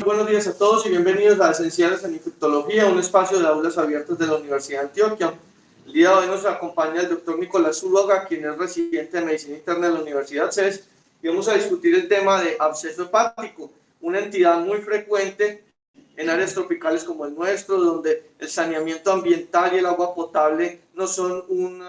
buenos días a todos y bienvenidos a Esenciales en Infectología, un espacio de aulas abiertas de la Universidad de Antioquia. El día de hoy nos acompaña el doctor Nicolás Zuluaga, quien es residente de Medicina Interna de la Universidad CES, y vamos a discutir el tema de absceso hepático, una entidad muy frecuente en áreas tropicales como el nuestro, donde el saneamiento ambiental y el agua potable no son un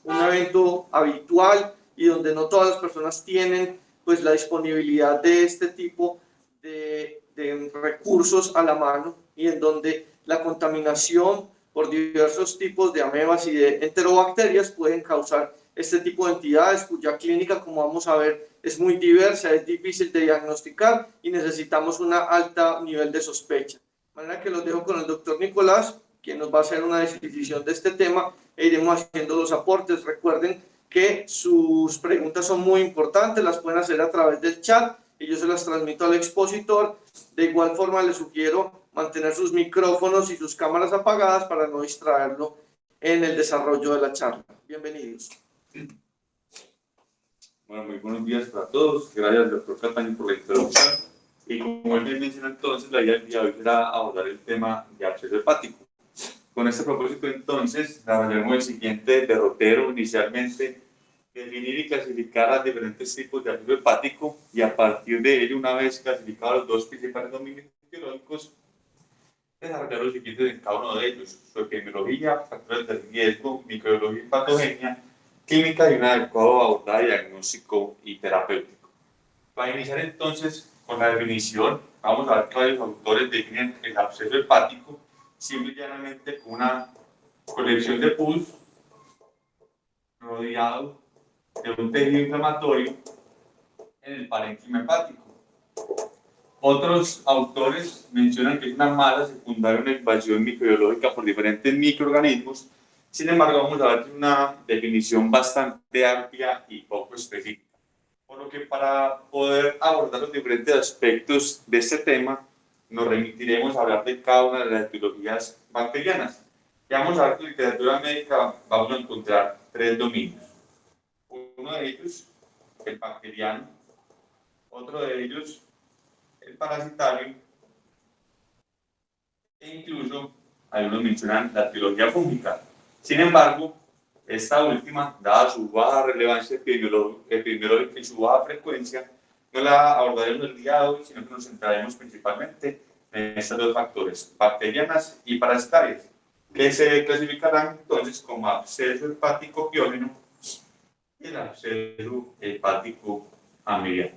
evento habitual y donde no todas las personas tienen pues la disponibilidad de este tipo de recursos a la mano, y en donde la contaminación por diversos tipos de amebas y de enterobacterias pueden causar este tipo de entidades cuya clínica, como vamos a ver, es muy diversa, es difícil de diagnosticar y necesitamos un alto nivel de sospecha. De manera que los dejo con el doctor Nicolás, quien nos va a hacer una definición de este tema e iremos haciendo los aportes. Recuerden que sus preguntas son muy importantes, las pueden hacer a través del chat y yo se las transmito al expositor. De igual forma les sugiero mantener sus micrófonos y sus cámaras apagadas para no distraerlo en el desarrollo de la charla. Bienvenidos. Bueno, muy buenos días para todos. Gracias, doctor Cataño, por la introducción. Y como él bien mencionó entonces, la idea del día de hoy será abordar el tema de absceso hepático. Con este propósito, entonces, desarrollaremos el siguiente derrotero. Inicialmente, definir y clasificar a diferentes tipos de absceso hepático, y a partir de ello, una vez clasificados los dos principales dominios etiológicos, desarrollar los siguientes en cada uno de ellos: su epidemiología, factores de riesgo, microbiología y patogenia, clínica y un adecuado abordaje diagnóstico y terapéutico. Para iniciar entonces con la definición, vamos a ver que varios autores definen el absceso hepático simple y llanamente con una colección de pus rodeado de un tejido inflamatorio en el parénquima hepático. Otros autores mencionan que es una masa secundaria, una invasión microbiológica por diferentes microorganismos. Sin embargo, vamos a ver una definición bastante amplia y poco específica. Por lo que para poder abordar los diferentes aspectos de este tema, nos remitiremos a hablar de cada una de las etiologías bacterianas. Y vamos a ver que en literatura médica vamos a encontrar tres dominios. Uno de ellos, el bacteriano; otro de ellos, el parasitario, e incluso algunos mencionan la etiología fúngica. Sin embargo, esta última, dada su baja relevancia epidemiológica y su baja frecuencia, no la abordaremos el día de hoy, sino que nos centraremos principalmente en estos dos factores, bacterianas y parasitarias, que se clasificarán entonces como absceso hepático piógeno y el absceso hepático amibiano.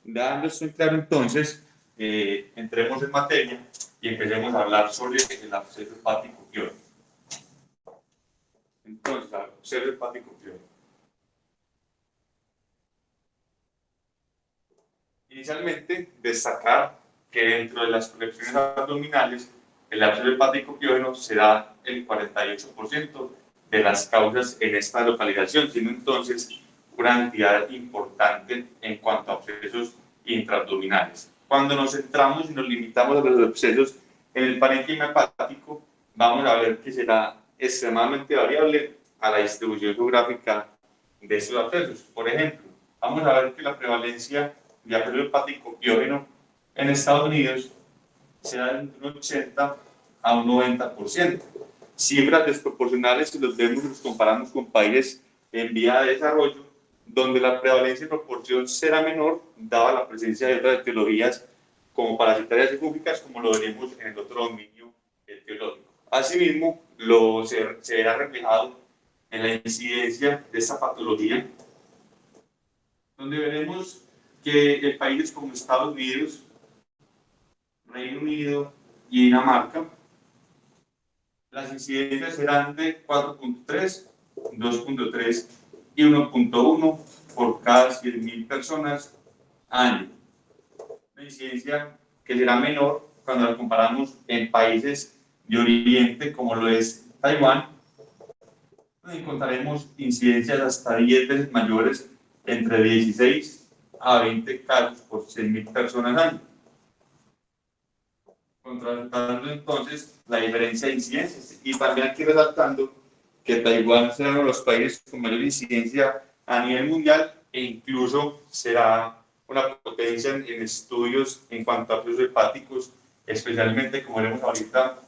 Dando esto en claro, entonces, entremos en materia y empecemos a hablar sobre el absceso hepático piógeno. Entonces, absceso hepático piógeno. Inicialmente, destacar que dentro de las colecciones abdominales, el absceso hepático piógeno se da el 48% de las causas en esta localización, siendo entonces una entidad importante en cuanto a abscesos intraabdominales. Cuando nos centramos y nos limitamos a los abscesos en el parénquima hepático, vamos a ver que será extremadamente variable a la distribución geográfica de estos abscesos. Por ejemplo, vamos a ver que la prevalencia de absceso hepático piógeno en Estados Unidos se da entre un 80 a un 90%. Cifras desproporcionales si los vemos y los comparamos con países en vía de desarrollo, donde la prevalencia y proporción será menor, dada la presencia de otras etiologías como parasitarias y fúngicas, como lo veremos en el otro dominio etiológico. Asimismo, se verá reflejado en la incidencia de esta patología, donde veremos que en países como Estados Unidos, Reino Unido y Dinamarca, las incidencias serán de 4.3, 2.3 y 1.1 por cada 100.000 personas año. Una incidencia que será menor cuando la comparamos en países de Oriente, como lo es Taiwán, donde encontraremos incidencias hasta 10 veces mayores, entre 16 a 20 casos por 100.000 personas año. Contrastando entonces la diferencia de incidencias, y también aquí resaltando que Taiwán será uno de los países con mayor incidencia a nivel mundial, e incluso será una potencia en estudios en cuanto a procesos hepáticos, especialmente, como veremos ahorita,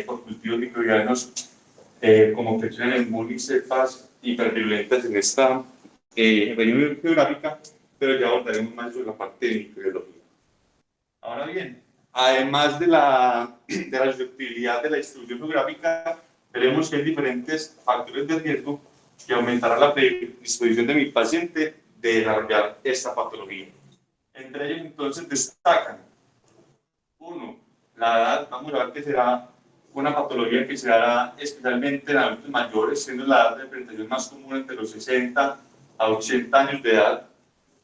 por cultivos microbianos como infecciones en MUL y cepas hipervirulentas en esta región geográfica, pero ya abordaremos más sobre la parte de microbiología. Ahora bien, además de la susceptibilidad de la distribución geográfica, veremos que hay diferentes factores de riesgo que aumentarán la predisposición de mi paciente de desarrollar esta patología. Entre ellos, entonces, destacan: uno, la edad. Vamos a ver que será una patología que se dará especialmente en adultos mayores, siendo la edad de presentación más común entre los 60 a 80 años de edad,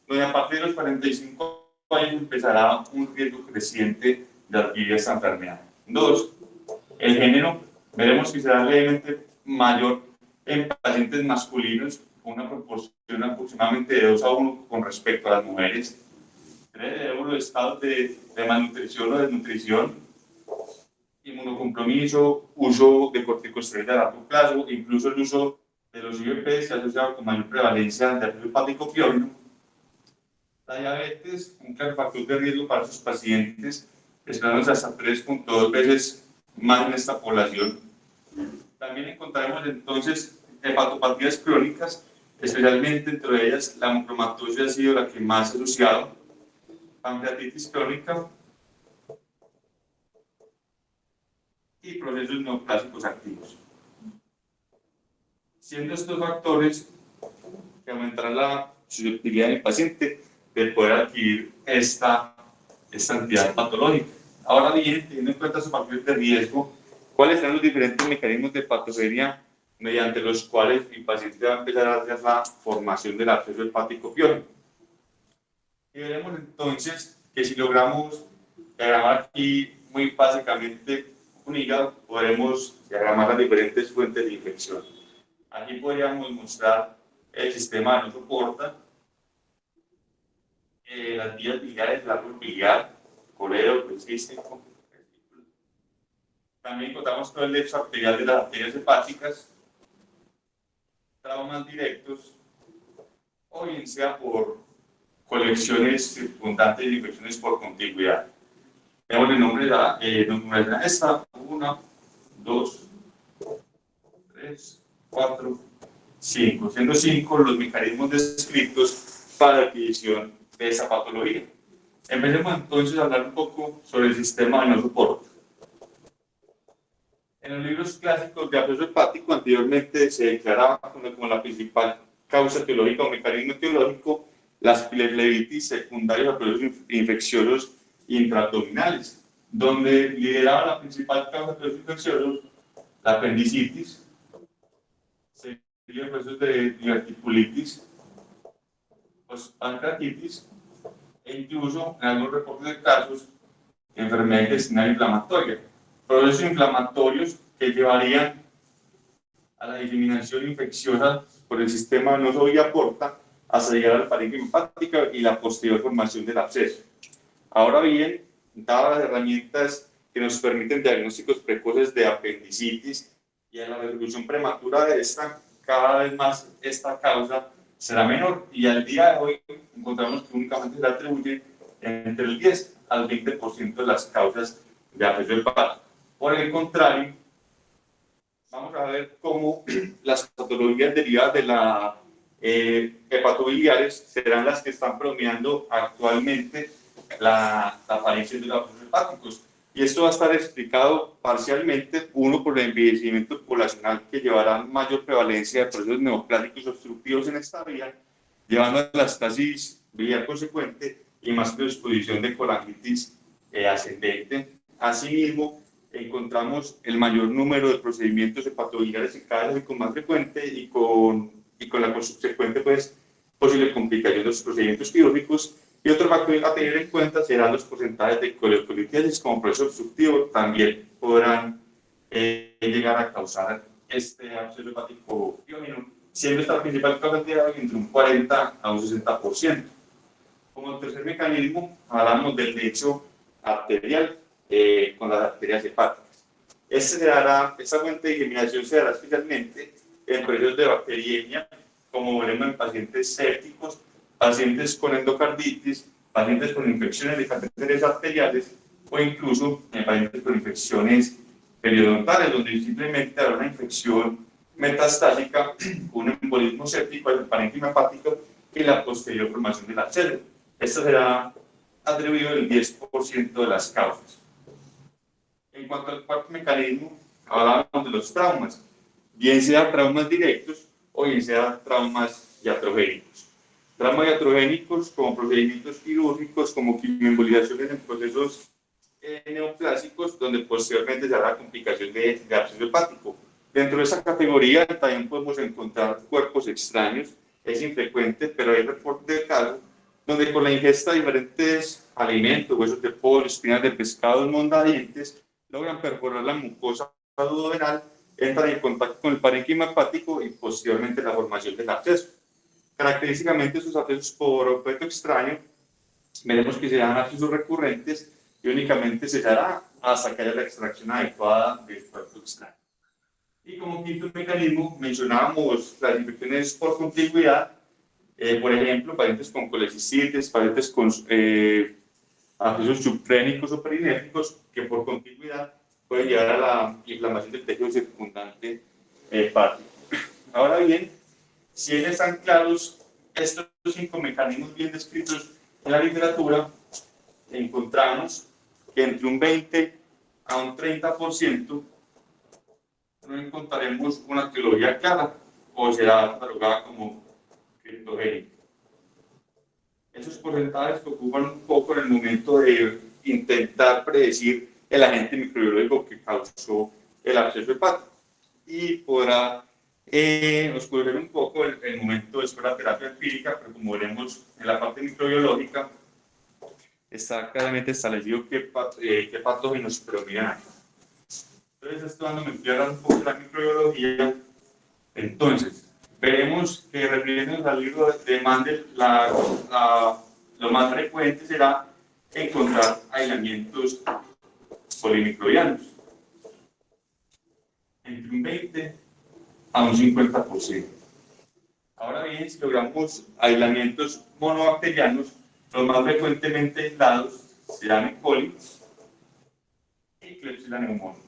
donde a partir de los 45 años empezará un riesgo creciente de adquirir esta enfermedad. Dos, el género. Veremos que será levemente mayor en pacientes masculinos, con una proporción aproximadamente de 2 a 1 con respecto a las mujeres. Tenemos los estados de malnutrición o desnutrición, inmunocompromiso, uso de corticosteroides a largo plazo, incluso el uso de los IVP se ha asociado con mayor prevalencia de artritis hepático piórino. La diabetes, un claro factor de riesgo para sus pacientes, esperándose hasta 3.2 veces más en esta población. También encontraremos entonces hepatopatías crónicas, especialmente entre ellas la mucomatosis ha sido la que más ha asociado, pancreatitis crónica y procesos neoplásicos activos. Siendo estos factores que aumentarán la susceptibilidad del paciente de poder adquirir esta entidad patológica. Ahora bien, teniendo en cuenta esos factores de riesgo, ¿cuáles serán los diferentes mecanismos de patogenia mediante los cuales mi paciente va a empezar a hacer la formación del absceso hepático piórino? Y veremos entonces que si logramos diagramar aquí muy básicamente un hígado, podremos diagramar las diferentes fuentes de infección. Aquí podríamos mostrar el sistema de Neoporta, las vías biliares, el árbol biliar, colero, cístico. También encontramos todo el lecho arterial de las arterias hepáticas, traumas directos, o bien sea por colecciones circundantes de infecciones por contigüidad. Tenemos el nombre de numeración esta: 1, 2, 3, 4, 5, siendo 5 los mecanismos descritos para la adquisición de esa patología. Empecemos entonces a hablar un poco sobre el sistema de Neoporta. En los libros clásicos de absceso hepático anteriormente se declaraba como la principal causa etiológica o mecanismo etiológico las plevlebitis secundarias a procesos infecciosos intraabdominales, donde lideraba la principal causa de procesos infecciosos la apendicitis, seguido procesos de diverticulitis, pancreatitis e incluso en algunos reportes de casos enfermedad intestinal inflamatoria, procesos inflamatorios que llevarían a la diseminación infecciosa por el sistema venoso vía porta hasta llegar a la parénquima hepática y la posterior formación del absceso. Ahora bien, dadas las herramientas que nos permiten diagnósticos precoces de apendicitis y a la resolución prematura de esta, cada vez más esta causa será menor, y al día de hoy encontramos que únicamente se atribuye entre el 10 al 20% de las causas de absceso hepático. Por el contrario, vamos a ver cómo las patologías derivadas de la hepatobiliares serán las que están predominando actualmente la aparición de los abscesos hepáticos. Y esto va a estar explicado parcialmente, uno, por el envejecimiento poblacional, que llevará mayor prevalencia de procesos neoplásicos obstructivos en esta vía, llevando a la estasis biliar consecuente y más predisposición de colangitis ascendente. Asimismo, encontramos el mayor número de procedimientos hepatobiliares en cada vez más frecuente y con la subsecuente posible complicación de los procedimientos quirúrgicos. Y otro factor a tener en cuenta serán los porcentajes de coleocolitiasis como proceso obstructivo, también podrán llegar a causar este absceso hepático piórino, siendo esta principal causa de entre un 40 a un 60%. Como tercer mecanismo, hablamos del lecho arterial con las arterias hepáticas. Esta fuente de diseminación se dará especialmente en procesos de bacteriemia, como veremos en pacientes sépticos, pacientes con endocarditis pacientes con infecciones de catéteres arteriales o incluso en pacientes con infecciones periodontales, donde simplemente habrá una infección metastásica, un embolismo séptico, el parénquima hepático y la posterior formación del absceso. Esto será atribuido el 10% de las causas. En cuanto al cuarto mecanismo, hablábamos de los traumas, bien sea traumas directos o bien sea traumas iatrogénicos. Traumas iatrogénicos como procedimientos quirúrgicos, como quimioembolizaciones en procesos neoplásicos, donde posteriormente se hará complicación de absceso hepático. Dentro de esa categoría también podemos encontrar cuerpos extraños, es infrecuente, pero hay reportes de casos donde con la ingesta de diferentes alimentos, huesos de pollo, espinas de pescado, mondadientes, logran perforar la mucosa duodenal, entran en contacto con el parénquima hepático y posteriormente la formación del absceso. Característicamente, esos abscesos por objeto extraño, veremos que serán abscesos recurrentes y únicamente se hará hasta que haya la extracción adecuada del cuerpo extraño. Y como quinto mecanismo, mencionábamos las infecciones por contigüidad, por ejemplo, pacientes con colecistite, pacientes con abscesos subclínicos o perinéficos, que por contigüidad pueden llevar a la inflamación del tejido circundante hepático. Ahora bien, si bien están claros estos 5 mecanismos bien descritos en la literatura, encontramos que entre un 20 a un 30% no encontraremos una etiología clara o será catalogada como criptogénica. Esos porcentajes que ocupan un poco en el momento de intentar predecir el agente microbiológico que causó el absceso hepático y podrá oscurecer un poco el momento de la terapia empírica, pero como veremos en la parte microbiológica está claramente establecido qué patógenos predominan aquí. Entonces, esto dándome a hablar un poco de la microbiología. Entonces, veremos que refiriéndonos al libro de Mandel, lo más frecuente será encontrar aislamientos polimicrobianos, entre un 20 a un 50%. Ahora bien, si logramos aislamientos monobacterianos, los más frecuentemente aislados serán E. coli y Klebsiella pneumoniae,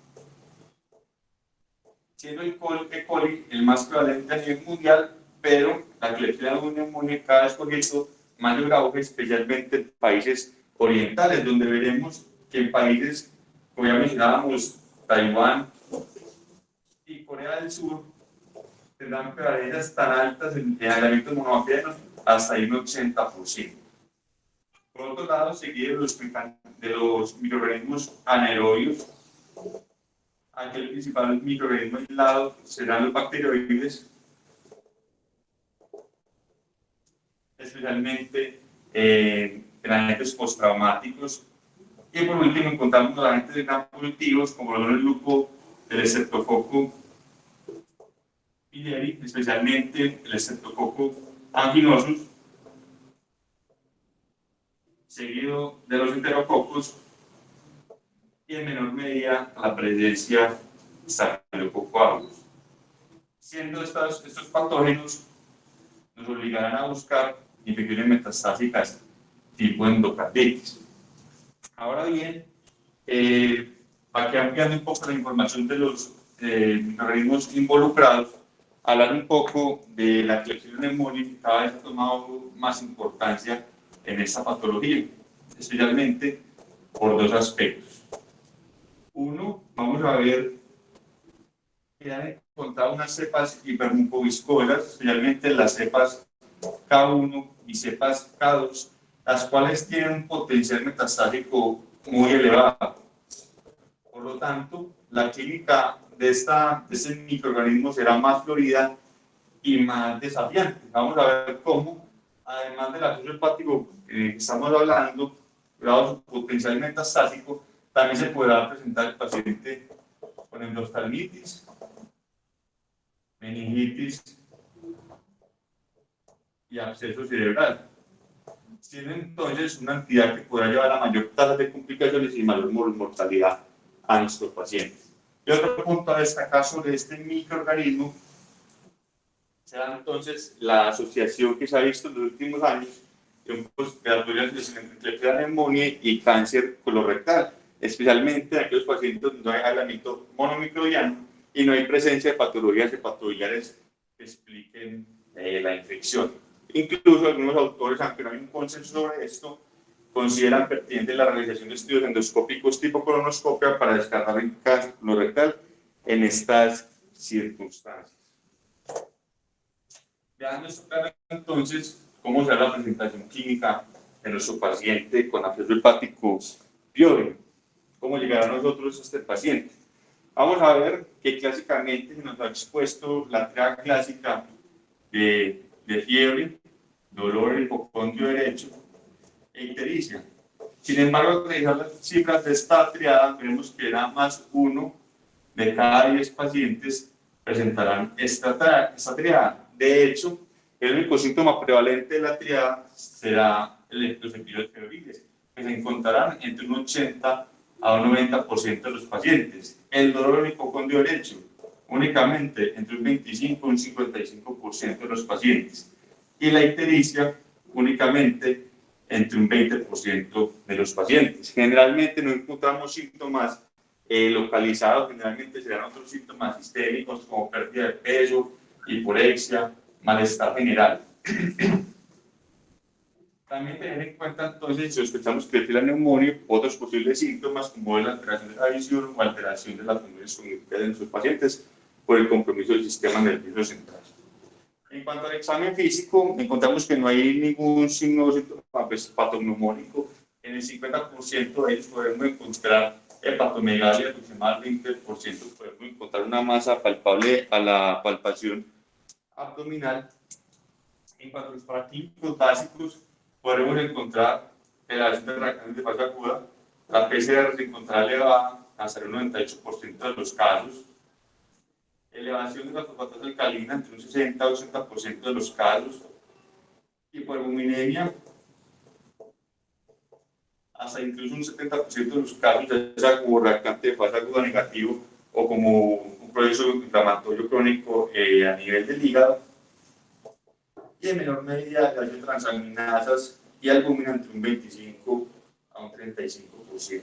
siendo el E. coli el más prevalente a nivel mundial, pero la Klebsiella pneumoniae cada vez cogiendo mayor auge, especialmente en países orientales, donde veremos que en países, como ya mencionábamos, Taiwán y Corea del Sur, tendrán prevalencias tan altas en aislamientos monobacterianos hasta un 80%. Por otro lado, seguidos de los microorganismos anaerobios, aquel principal microorganismo aislado serán los bacteroides, especialmente en agentes postraumáticos. Y por último, encontramos los agentes gram positivos, como el grupo del Streptococcus pylori, especialmente el Streptococcus anginosus, seguido de los enterococos y en menor medida la presencia de Staphylococcus aureus. Siendo estos patógenos nos obligarán a buscar infecciones metastásicas tipo endocarditis. Ahora bien, aquí ampliando un poco la información de los microorganismos involucrados, hablar un poco de la Klebsiella pneumoniae, que cada vez ha tomado más importancia en esta patología, especialmente por 2 aspectos. Uno, vamos a ver que han encontrado unas cepas hipermucoviscosas, especialmente las cepas K1 y cepas K2, las cuales tienen un potencial metastásico muy elevado. Por lo tanto, la clínica de este microorganismo será más florida y más desafiante. Vamos a ver cómo, además del absceso hepático que estamos hablando, dado su potencial metastásico, también se podrá presentar el paciente con endoftalmitis, meningitis y absceso cerebral, siendo entonces una entidad que podrá llevar a mayor tasa de complicaciones y mayor mortalidad a nuestros pacientes. Y otro punto a destacar sobre este microorganismo será entonces la asociación que se ha visto en los últimos años de la pleuria entre la neumonía y cáncer colorectal, especialmente en aquellos pacientes donde no hay aislamiento monomicrobiano y no hay presencia de patologías hepatobiliares que expliquen la infección. Incluso algunos autores, aunque no hay un consenso sobre esto, consideran pertinente la realización de estudios endoscópicos tipo colonoscopia para descartar el cáncer colorectal en estas circunstancias. Veamos esto claro, entonces, cómo será la presentación clínica de nuestro paciente con absceso hepático pioide. ¿Cómo llegará a nosotros este paciente? Vamos a ver que clásicamente se nos ha expuesto la triada clásica de fiebre, dolor en el hipocondrio derecho e ictericia. Sin embargo, al revisar las cifras de esta triada, vemos que era más 1 de cada 10 pacientes presentarán esta triada. De hecho, el único síntoma prevalente de la triada será los episodios febriles, que se encontrarán entre un 80 a un 90% de los pacientes. El dolor en el hipocondrio derecho, únicamente entre un 25 y un 55% de los pacientes. Y la ictericia, únicamente entre un 20% de los pacientes. Generalmente no encontramos síntomas localizados, generalmente serán otros síntomas sistémicos como pérdida de peso, hiporexia, malestar general. También tener en cuenta entonces, si sospechamos que es la neumonía, otros posibles síntomas como la alteración de la visión o alteración de las funciones cognitivas de nuestros pacientes por el compromiso del sistema nervioso central. En cuanto al examen físico, encontramos que no hay ningún signo o síntoma patognomónico. En el 50% de ellos podemos encontrar hepatomegalia, aproximadamente el 20% podemos encontrar una masa palpable a la palpación abdominal. En cuanto a los paraclínicos básicos, podemos encontrar elevación de reacciones de fase aguda, la PCR se encontrará elevada hasta el 98% de los casos, elevación de la fosfatasa alcalina entre un 60 a 80% de los casos, hipoalbuminemia hasta incluso un 70% de los casos, ya sea como reactante de fase aguda negativo o como un proceso inflamatorio crónico a nivel del hígado, y en menor medida las transaminasas y albúmina entre un 25 a un 35%.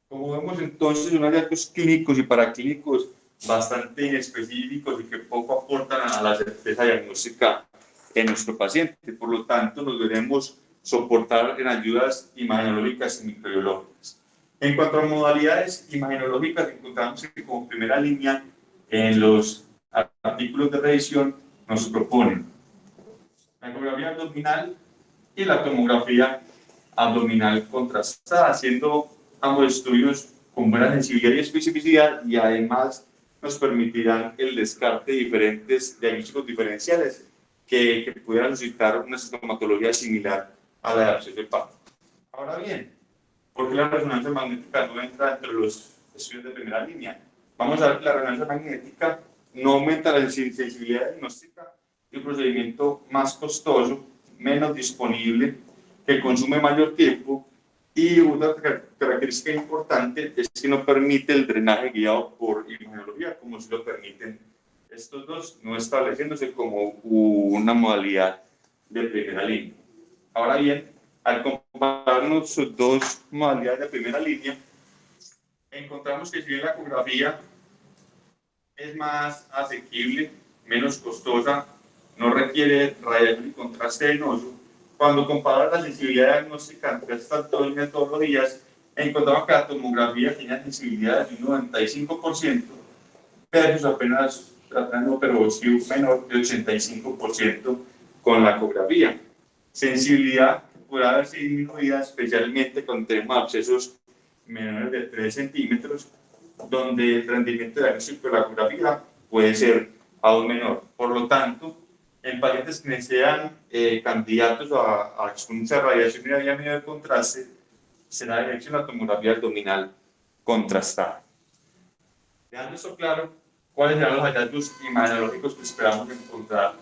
Como vemos entonces, son hallazgos clínicos y paraclínicos bastante inespecíficos y que poco aportan a la certeza diagnóstica en nuestro paciente. Por lo tanto, nos debemos soportar en ayudas imagenológicas y microbiológicas. En cuanto a modalidades imagenológicas, encontramos que como primera línea en los artículos de revisión nos proponen la ecografía abdominal y la tomografía abdominal contrastada, haciendo ambos estudios con buena sensibilidad y especificidad, y además nos permitirán el descarte de diferentes diagnósticos diferenciales que pudieran suscitar una sintomatología similar a la de absceso hepático. Ahora bien, ¿por qué la resonancia magnética no entra entre los estudios de primera línea? Vamos a ver que la resonancia magnética no aumenta la sensibilidad diagnóstica y un procedimiento más costoso, menos disponible, que consume mayor tiempo, y una característica importante es que no permite el drenaje guiado por imagenología, como si lo permiten estos dos, no estableciéndose como una modalidad de primera línea. Ahora bien, al compararnos sus dos modalidades de primera línea, encontramos que si bien la ecografía es más asequible, menos costosa, no requiere radiación y contraste venoso, cuando comparamos la sensibilidad diagnóstica entre estas dos metodologías, encontramos que la tomografía tiene sensibilidad de un 95% versus apenas no, pero sí un menor de 85% con la ecografía. Sensibilidad que puede haberse disminuida especialmente cuando tenemos abscesos menores de 3 centímetros, donde el rendimiento diagnóstico de la ecografía puede ser aún menor. Por lo tanto, en pacientes que sean candidatos a exponerse a radiación y a medio de contraste, será de elección la tomografía abdominal contrastada. Dejando esto claro, ¿cuáles serán los hallazgos imagenológicos que esperamos encontrar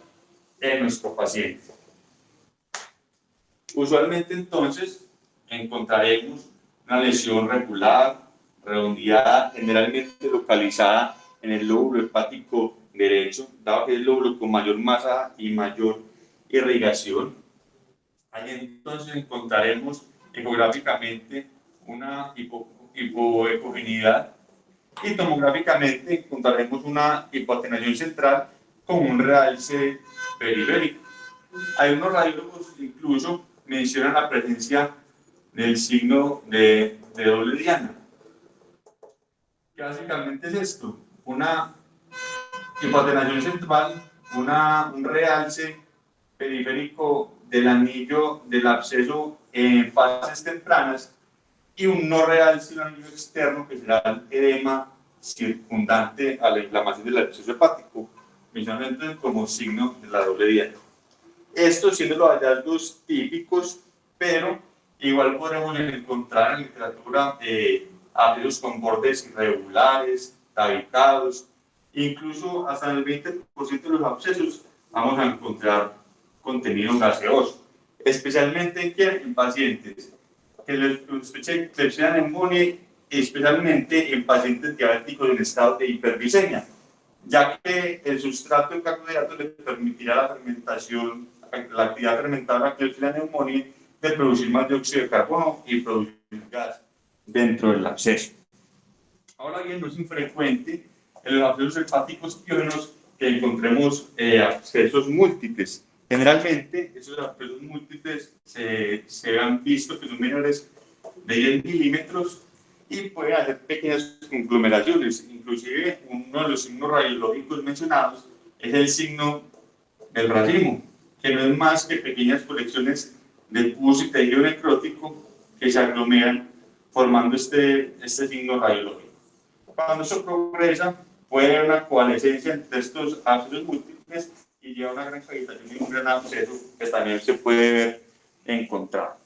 en nuestro paciente? Usualmente entonces encontraremos una lesión regular, redondeada, generalmente localizada en el lóbulo hepático derecho, dado que es el lóbulo con mayor masa y mayor irrigación. Ahí entonces encontraremos ecográficamente una hipoecogenidad y tomográficamente encontraremos una hipoatenuación central con un realce periférico. Algunos radiólogos incluso mencionan la presencia del signo de doble diana. ¿Qué básicamente es esto? Una hipoatenuación central, un realce periférico del anillo del absceso en fases tempranas y un no realce, un anillo externo que será el edema circundante a la inflamación del absceso hepático, mencionando como signo de la doble diana. Estos siendo los hallazgos típicos, pero igual podremos encontrar en literatura abscesos con bordes irregulares, tabicados, incluso hasta en el 20% de los abscesos vamos a encontrar contenido gaseoso, especialmente en pacientes que les sospechen Klebsiella pneumoniae, especialmente en pacientes diabéticos en estado de hiperglicemia, ya que el sustrato de carbohidratos le permitirá la fermentación, la actividad fermentada de la Klebsiella pneumoniae, de producir más dióxido de carbono y producir gas dentro del absceso. Ahora bien, no es infrecuente en los abscesos hepáticos piógenos que encontremos abscesos múltiples. Generalmente, esos abscesos múltiples se han visto que son menores de 10 milímetros y pueden hacer pequeñas conglomeraciones. Inclusive, uno de los signos radiológicos mencionados es el signo del racimo, que no es más que pequeñas colecciones de pus y tejido necrótico que se aglomeran formando este signo radiológico. Cuando eso progresa, puede haber una coalescencia entre estos abscesos múltiples y lleva a una gran cavitación y un gran absceso que también se puede ver encontrado.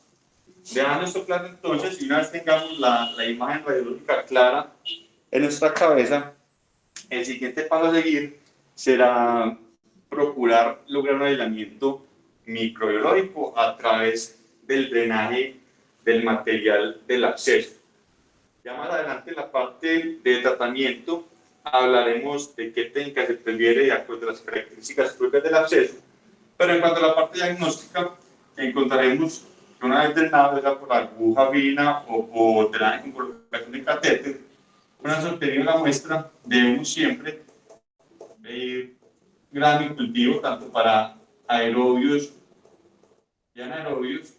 Dejando esto claro entonces, y una vez tengamos la imagen radiológica clara en nuestra cabeza, el siguiente paso a seguir será procurar lograr un aislamiento microbiológico a través del drenaje del material del absceso. Ya más adelante en la parte de tratamiento hablaremos de qué técnica se prefiere de acuerdo a las características propias del absceso, pero en cuanto a la parte diagnóstica encontraremos que una vez drenado, ya por aguja fina o por drenaje con colocación de catéter, una vez obtenida la muestra debemos siempre ir grado y cultivo tanto para aerobios y anaerobios.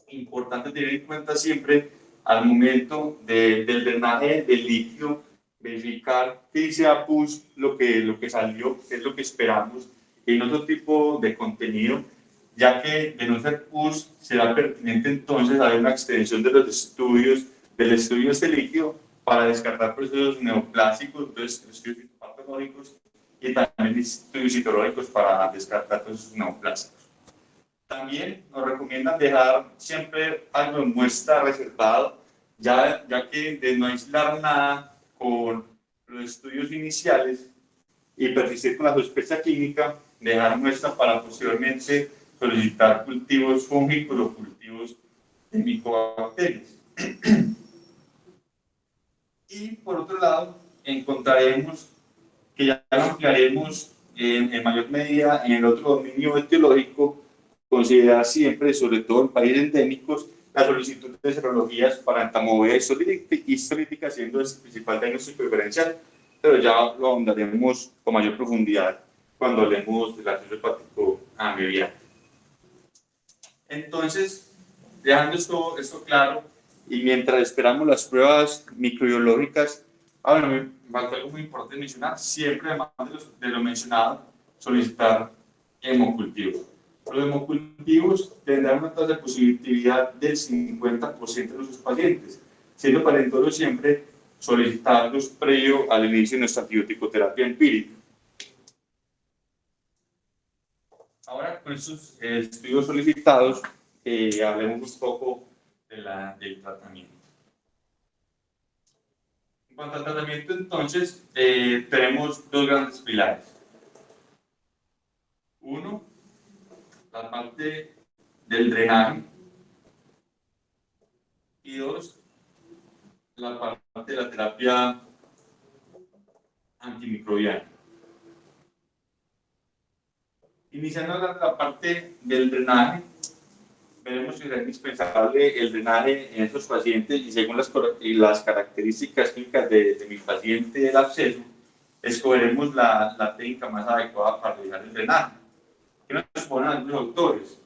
Importante tener en cuenta siempre al momento del drenaje del líquido, verificar que sea pus lo que salió, que es lo que esperamos, y en otro tipo de contenido, ya que de no ser pus será pertinente entonces hacer una extensión de los estudios, del estudio de este líquido para descartar procesos neoplásicos, entonces estudios fitopatológicos y también estudios citológicos para descartar procesos neoplásicos. También nos recomiendan dejar siempre algo de muestra reservado, ya que de no aislar nada con los estudios iniciales y persistir con la sospecha clínica, dejar muestra para posteriormente solicitar cultivos fúngicos o cultivos de micobacterias. Y por otro lado, encontraremos que ya lo ampliaremos en mayor medida en el otro dominio etiológico, considerar siempre, sobre todo en países endémicos, la solicitud de serologías para entamoeba histolítica, siendo el principal diagnóstico diferencial, pero ya lo ahondaremos con mayor profundidad cuando hablemos del absceso hepático amibiano. Entonces, dejando esto claro, y mientras esperamos las pruebas microbiológicas, bueno, me falta algo muy importante mencionar, siempre además de lo mencionado, solicitar hemocultivos. Los hemocultivos tendrán una tasa de positividad del 50% de nuestros pacientes, siendo parentorio siempre solicitarlos previo al inicio de nuestra antibiótico-terapia empírica. Ahora, con estos estudios solicitados, hablemos un poco del tratamiento. En cuanto al tratamiento, entonces, tenemos dos grandes pilares. Uno, la parte del drenaje, y dos, la parte de la terapia antimicrobiana. Iniciando la parte del drenaje, veremos que es indispensable el drenaje en estos pacientes y según las características clínicas de mi paciente del absceso, escogeremos la técnica más adecuada para realizar el drenaje. ¿Qué nos ponen algunos autores?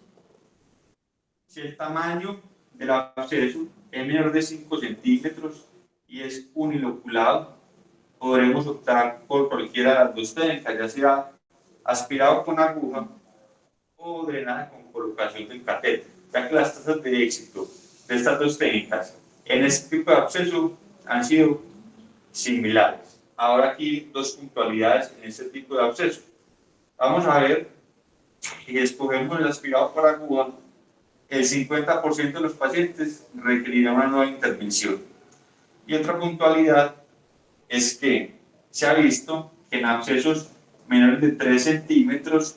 Si el tamaño del absceso es menor de 5 centímetros y es uniloculado, podremos optar por cualquiera de las dos técnicas, ya sea aspirado con aguja o drenaje con colocación del catéter, ya que las tasas de éxito de estas dos técnicas en este tipo de absceso han sido similares. Ahora aquí dos puntualidades en este tipo de absceso. Vamos a ver y escogemos el aspirado por aguja, el 50% de los pacientes requerirá una nueva intervención. Y otra puntualidad es que se ha visto que en abscesos menores de 3 centímetros,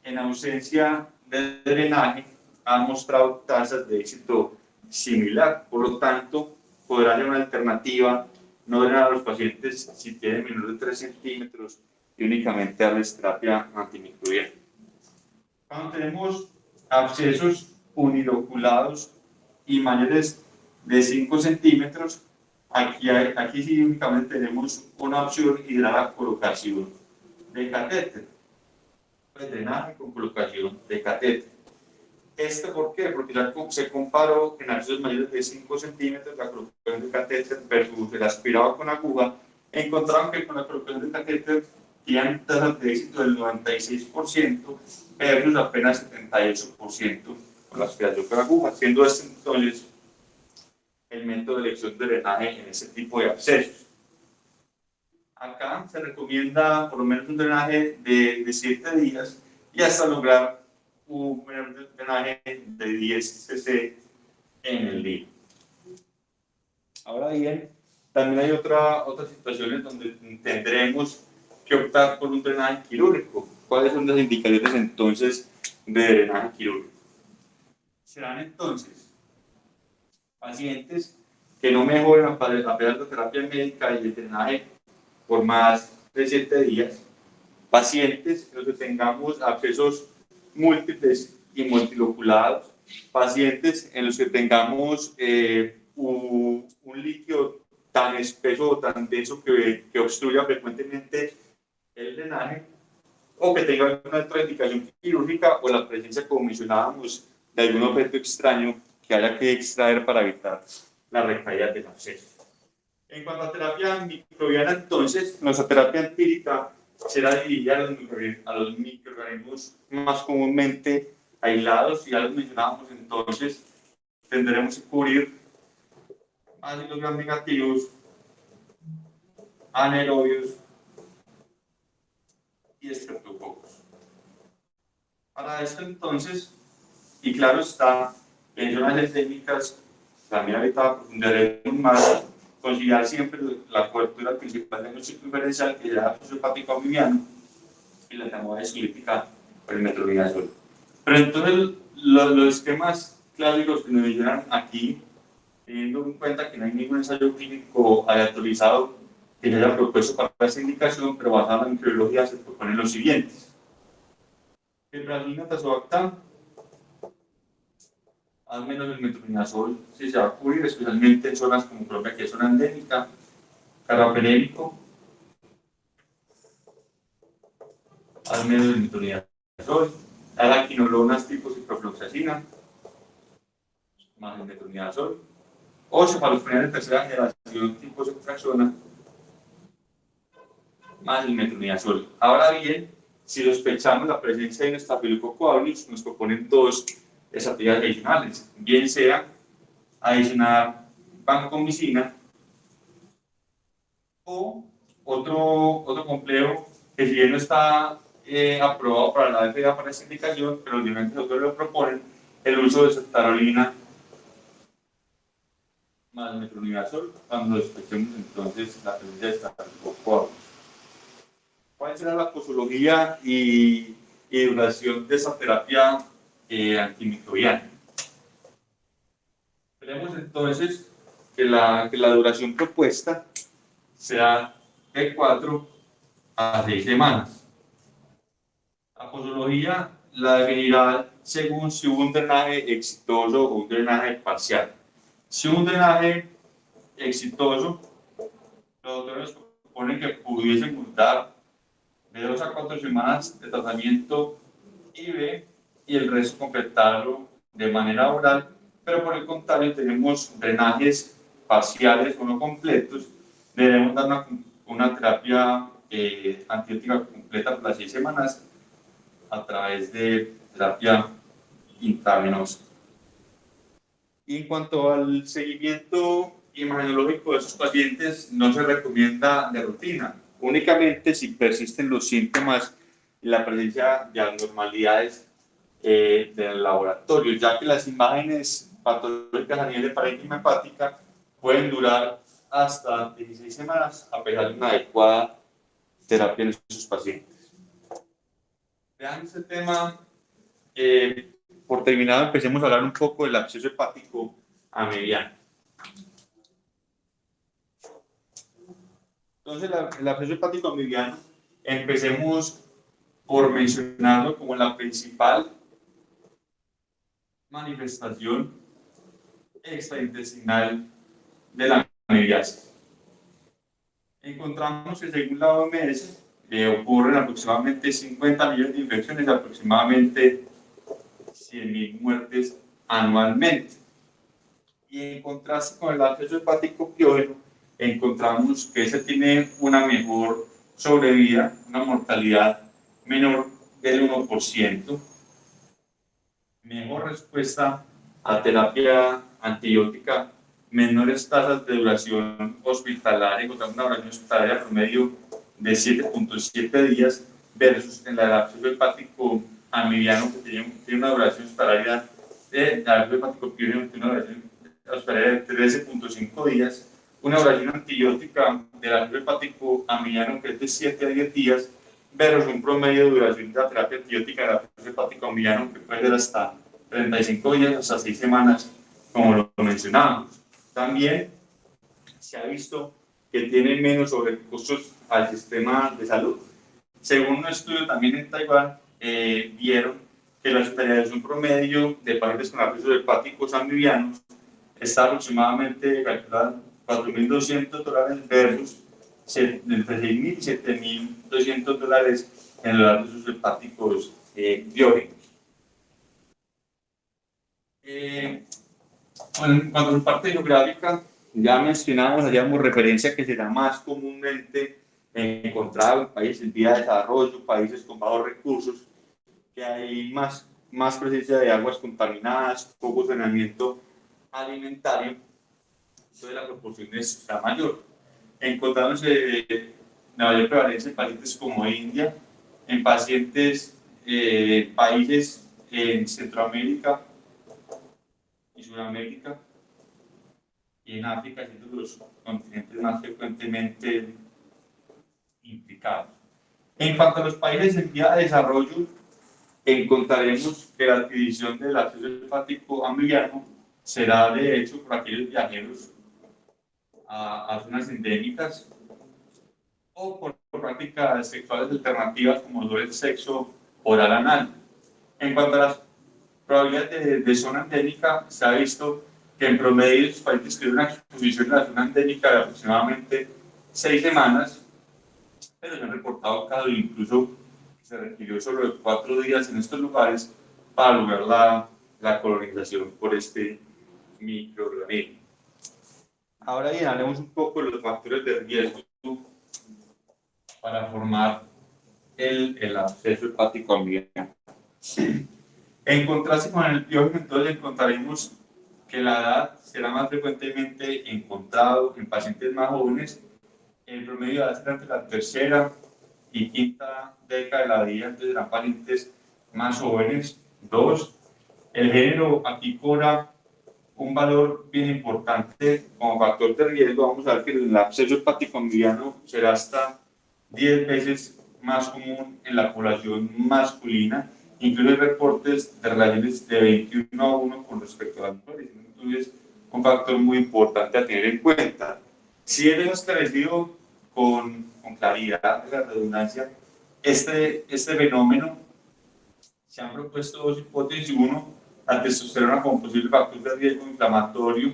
en ausencia de drenaje, han mostrado tasas de éxito similar. Por lo tanto, podrá ser una alternativa no drenar a los pacientes si tienen menor de 3 centímetros y únicamente darles terapia antimicrobiana. Cuando tenemos abscesos uniloculados y mayores de 5 centímetros, aquí sí únicamente tenemos una opción y será la colocación de catéter, pues drenaje con colocación de catéter. ¿Esto por qué? Porque ya se comparó que en abscesos mayores de 5 centímetros la colocación de catéter versus el aspirado con aguja, encontraron que con la colocación de catéter tienen tasas de éxito del 96% versus apenas 78% con la aspiración con aguja, siendo este entonces el método de elección de drenaje en ese tipo de abscesos. Acá se recomienda por lo menos un drenaje de 7 días y hasta lograr un drenaje de 10 cc en el día. Ahora bien, también hay otras situaciones donde tendremos que optar por un drenaje quirúrgico. ¿Cuáles son las indicaciones entonces de drenaje quirúrgico? Serán entonces pacientes que no mejoren a pesar de terapia médica y el drenaje por más de 7 días, pacientes en los que tengamos abscesos múltiples y multiloculados, pacientes en los que tengamos un líquido tan espeso o tan denso que obstruya frecuentemente el drenaje, o que tenga alguna otra indicación quirúrgica o la presencia, como mencionábamos, de algún objeto extraño que haya que extraer para evitar la recaída del absceso. En cuanto a terapia microbiana, entonces, nuestra terapia empírica será dirigida a los microorganismos más comúnmente aislados, y ya los mencionábamos entonces, tendremos que cubrir ácidos gram negativos, anaerobios y estreptococos. Para esto entonces, y claro está, en zonas técnicas, también ahorita aprofundiremos más, considerar siempre la cobertura principal de nuestro diferencial, que es el absceso hepático amoebiano y la hemorragia solítica por el metronidazol. Pero entonces los esquemas clásicos que nos mencionan aquí, teniendo en cuenta que no hay ningún ensayo clínico aleatorizado que haya propuesto para esta indicación, pero basado en microbiología, se proponen los siguientes: piperacillina tazobactam, al menos el metronidazol si se va a cubrir, especialmente en zonas como Colombia, que es zona endémica, carbapenémico, al menos el metronidazol, las quinolonas tipo ciprofloxacina, más el metronidazol, o cefalofenia de tercera generación tipo ceftriaxona, más el metronidazol. Ahora bien, si sospechamos la presencia de un Staphylococcus aureus, nos proponen dos estrategias adicionales, bien sea adicionar vancomicina o otro complejo que, si bien no está aprobado para la FDA para esta indicación, pero los diferentes autores lo proponen, el uso de ceftarolina más metronidazol cuando sospechemos entonces la presencia de Staphylococcus aureus. ¿Cuál será la posología y duración de esa terapia antimicrobiana? Tenemos entonces que la duración propuesta será de 4 a 6 semanas. La posología la definirá según si hubo un drenaje exitoso o un drenaje parcial. Si hubo un drenaje exitoso, los doctores proponen que pudiesen dar de 2 a 4 semanas de tratamiento IV y el resto completarlo de manera oral, pero por el contrario tenemos drenajes parciales o no completos, debemos dar una terapia antibiótica completa por las 6 semanas a través de terapia intravenosa. Y en cuanto al seguimiento imagenológico de esos pacientes, no se recomienda de rutina, únicamente si persisten los síntomas y la presencia de anormalidades del laboratorio, ya que las imágenes patológicas a nivel de parénquima hepática pueden durar hasta 16 semanas a pesar de una adecuada terapia en esos pacientes. Vean este tema. Por terminado, empecemos a hablar un poco del absceso hepático amibiano. Entonces, el absceso hepático amibiano, empecemos por mencionarlo como la principal manifestación extraintestinal de la amibiasis. Encontramos que según la OMS ocurren aproximadamente 50 millones de infecciones, aproximadamente 100.000 muertes anualmente. Y en contraste con el absceso hepático piógeno, encontramos que ese tiene una mejor sobrevida, una mortalidad menor del 1%, mejor respuesta a terapia antibiótica, menores tasas de duración hospitalaria, encontramos una duración hospitalaria promedio de 7.7 días versus en el absceso hepático amibiano que tiene una duración hospitalaria de absceso hepático piógeno tiene una duración hospitalaria de 13.5 días, una duración antibiótica del absceso hepático amibiano que es de 7 a 10 días versus un promedio de duración de la terapia antibiótica del absceso hepático amibiano que puede ser hasta 35 días hasta 6 semanas, como lo mencionábamos. También se ha visto que tiene menos sobrecostos al sistema de salud. Según un estudio también en Taiwán, vieron que la hospitalización promedio de pacientes con abscesos hepáticos amibianos está aproximadamente calculada $4.200 versus entre $6.000 y $7.200 en los abscesos hepáticos biógenos. En cuanto a su parte geográfica, ya mencionamos, hallamos referencia que será más comúnmente encontrado en países en vía de desarrollo, países con bajos recursos, que hay más presencia de aguas contaminadas, poco saneamiento alimentario, entonces la proporción es la mayor. Encontramos la mayor prevalencia en pacientes como India, en pacientes, países en Centroamérica y Sudamérica, y en África, siendo los continentes más frecuentemente implicados. En cuanto a los países en vía de desarrollo, encontraremos que la adquisición del absceso hepático amibiano será de hecho por aquellos viajeros a zonas endémicas o por prácticas sexuales alternativas como lo es el sexo oral anal. En cuanto a las probabilidades de zona endémica, se ha visto que en promedio los países tienen una exposición en la zona endémica de aproximadamente 6 semanas, pero se han reportado casos incluso que se requirió solo de 4 días en estos lugares para lograr la colonización por este microorganismo. Ahora bien, hablemos un poco de los factores de riesgo para formar el absceso hepático amibiano. En contraste con el piógeno, entonces encontraremos que la edad será más frecuentemente encontrado en pacientes más jóvenes. El promedio de edad será entre la tercera y quinta década de la vida, entonces serán pacientes más jóvenes. 2. El género aquí cobra un valor bien importante como factor de riesgo. Vamos a ver que el absceso hepático amibiano será hasta 10 veces más común en la población masculina. Incluye reportes de relaciones de 21 a 1 con respecto a las mujeres. Entonces, un factor muy importante a tener en cuenta. Si eres esclarecido con claridad, de la redundancia, este fenómeno Se han propuesto dos hipótesis: uno, la testosterona como posible factor de riesgo inflamatorio,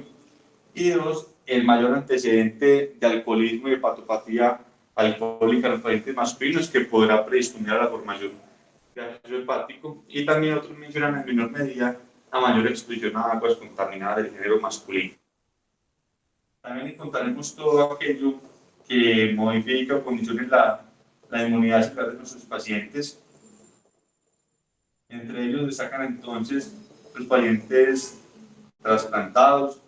y dos, el mayor antecedente de alcoholismo y hepatopatía alcohólica en los pacientes masculinos que podrá predisponer a la formación de ácido hepático, y también otros mencionan en menor medida a mayor exposición a aguas contaminadas del género masculino. También encontraremos todo aquello que modifica o condicione la inmunidad celular de nuestros pacientes. Entre ellos destacan entonces los pacientes trasplantados,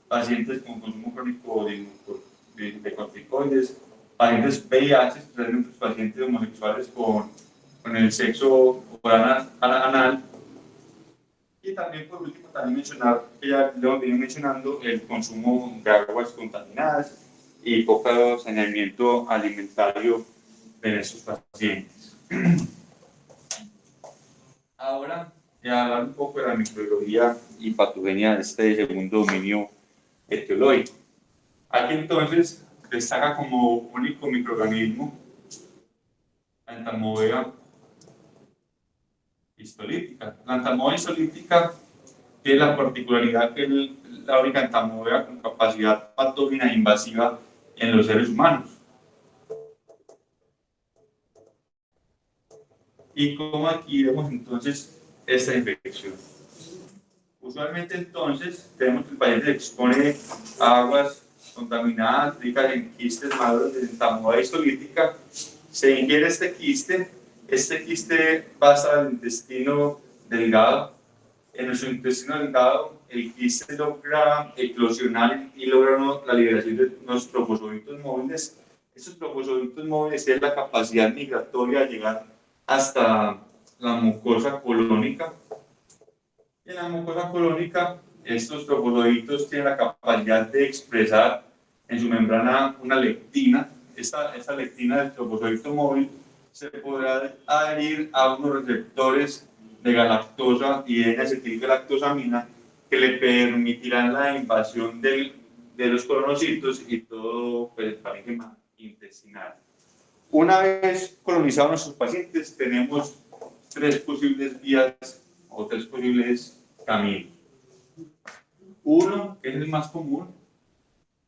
pacientes con consumo crónico de corticoides, pacientes VIH, especialmente los pacientes homosexuales con el sexo oral anal, y también por último también mencionar, que ya lo hemos venido mencionando, el consumo de aguas contaminadas y poco saneamiento alimentario de estos pacientes. Ahora, ya hablar un poco de la microbiología y patogenia de este segundo dominio etiológico. Aquí entonces destaca como único microorganismo la entamoeba histolítica. La entamoeba histolítica tiene la particularidad que es la única entamoeba con capacidad patógena e invasiva en los seres humanos. ¿Y cómo adquirimos entonces esta infección? Usualmente entonces tenemos que el paciente se expone a aguas contaminadas, ricas en quistes maduros de entamoeba histolítica, se ingiere este quiste pasa al intestino delgado. En nuestro intestino delgado el quiste logra eclosionar y logra la liberación de nuestros trofosoditos móviles. Estos trofosoditos móviles tienen la capacidad migratoria de llegar hasta la mucosa colónica. En la mucosa colónica, estos trofosoditos tienen la capacidad de expresar en su membrana una lectina. Esta lectina del trofosodito móvil se podrá adherir a unos receptores de galactosa y de N-acetilgalactosamina que le permitirán la invasión de los colonocitos y todo el parénquima intestinal. Una vez colonizados nuestros pacientes, tenemos tres posibles vías o tres posibles caminos. Uno, que es el más común,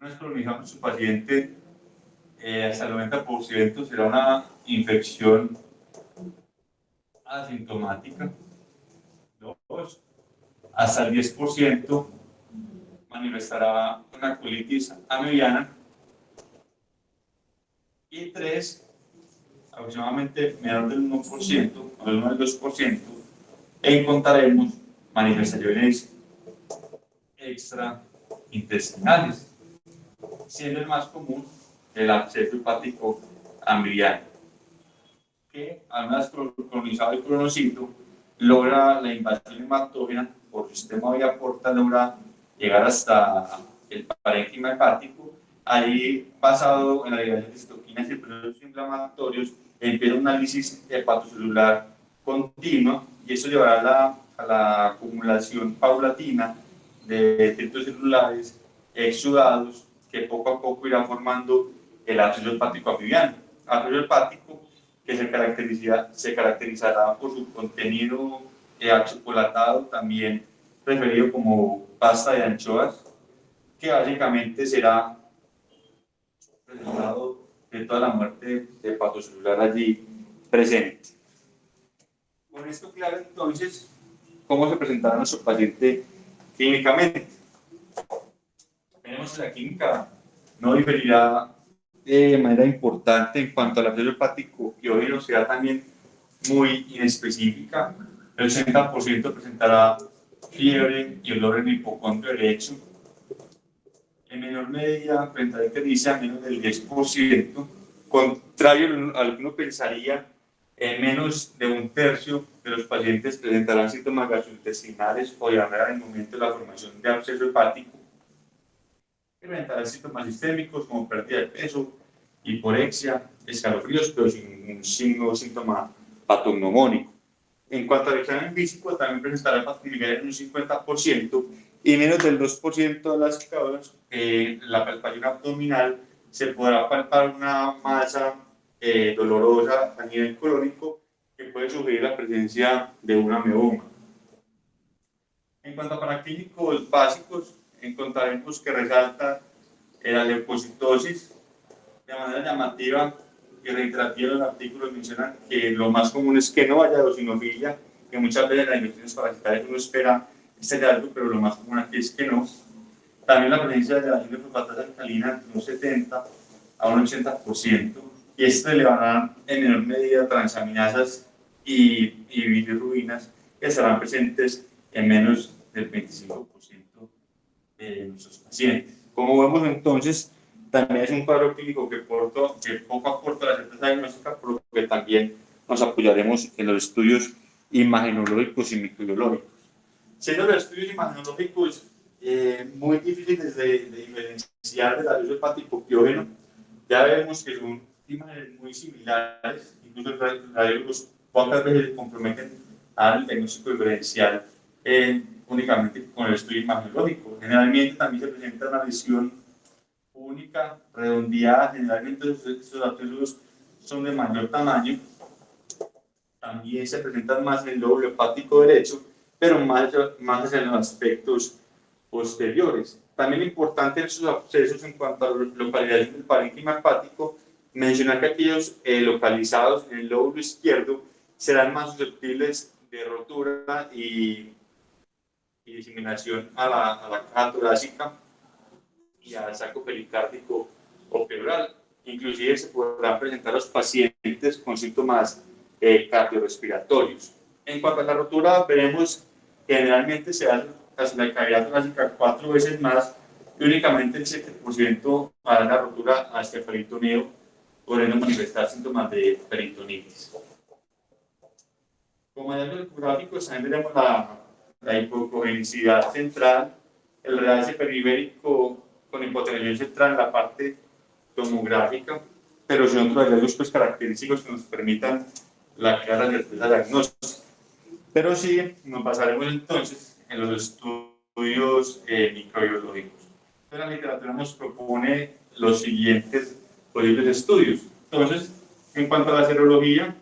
una vez colonizamos nuestro paciente, hasta el 90% será una infección asintomática. Dos, hasta el 10% manifestará una colitis amibiana. Y tres, aproximadamente menor del 1% o del 1 al 2%, encontraremos manifestaciones extraintestinales, siendo el más común el absceso hepático amibiano, que al vez colonizado el colonocito logra la invasión hematógena por el sistema vía porta, logra llegar hasta el parénquima hepático. Ahí, basado en la liberación de citoquinas y procesos inflamatorios, empieza un análisis hepatocelular continua, y eso llevará a la acumulación paulatina de detritos celulares exudados que poco a poco irá formando el absceso hepático amibiano. Absceso hepático que se caracterizará por su contenido achocolatado, también referido como pasta de anchoas, que básicamente será resultado de toda la muerte hepatocelular allí presente. Con esto claro, entonces, ¿cómo se presentará nuestro paciente clínicamente? Tenemos que la clínica no diferirá de manera importante en cuanto al absceso hepático piógeno, será también muy inespecífica. El 80% presentará fiebre y olor en el hipocondrio derecho. En menor medida presentará ictericia, menos del 10%, contrario a lo que uno pensaría. Menos de un tercio de los pacientes presentarán síntomas gastrointestinales o diarrea en el momento de la formación de absceso hepático. Presentarán síntomas sistémicos como pérdida de peso, hiporexia, escalofríos, pero sin un síntoma patognomónico. En cuanto al examen físico, también presentará hepatomegalia en un 50%, y menos del 2% de las causas, la palpación abdominal, se podrá palpar una masa dolorosa a nivel colónico que puede puede sugerir la presencia de una meoma. En cuanto a paraclínicos básicos, encontraremos que resalta la leucocitosis. De manera llamativa y reiterativa, los artículos mencionan que lo más común es que no haya eosinofilia, que muchas veces las infecciones parasitarias uno espera este hallazgo, pero lo más común aquí es que no. También la presencia de la fosfatasa alcalina entre un 70 a un 80%, y esto elevará en menor medida transaminasas y bilirrubinas, que estarán presentes en menos del 25% de nuestros pacientes. Como vemos entonces, también es un cuadro clínico que poco aporta a la certeza diagnóstica, por lo que también nos apoyaremos en los estudios imagenológicos y microbiológicos. Siendo los estudios imagenológicos muy difíciles de diferenciar del radioso hepático piógeno, ya vemos que son imágenes muy similares, incluso los radiólogos pocas veces comprometen al diagnóstico diferencial únicamente con el estudio imagenológico. Generalmente también se presenta una lesión única, redondeada. Generalmente estos arterios son de mayor tamaño. También se presentan más en el lóbulo hepático derecho, pero más en los aspectos posteriores. También es importante en estos abscesos en cuanto a la localización del parénquima hepático, mencionar que aquellos localizados en el lóbulo izquierdo serán más susceptibles de rotura y diseminación a la caja torácica y al saco pericárdico o pleural. Inclusive se podrán presentar los pacientes con síntomas cardiorrespiratorios. En cuanto a la rotura, veremos que generalmente se hace la cavidad torácica 4 veces más y únicamente el 7% hará la rotura hasta el peritoneo, podriendo manifestar síntomas de peritonitis. Como hallazgos ecográficos también veremos la hipocogenicidad central, el realce periférico con hipotensión central en la parte tomográfica, pero son otros hallazgos característicos que nos permitan la clara certeza diagnóstica. Pero sí, nos basaremos entonces en los estudios microbiológicos. La literatura nos propone los siguientes posibles estudios. Entonces, en cuanto a la serología,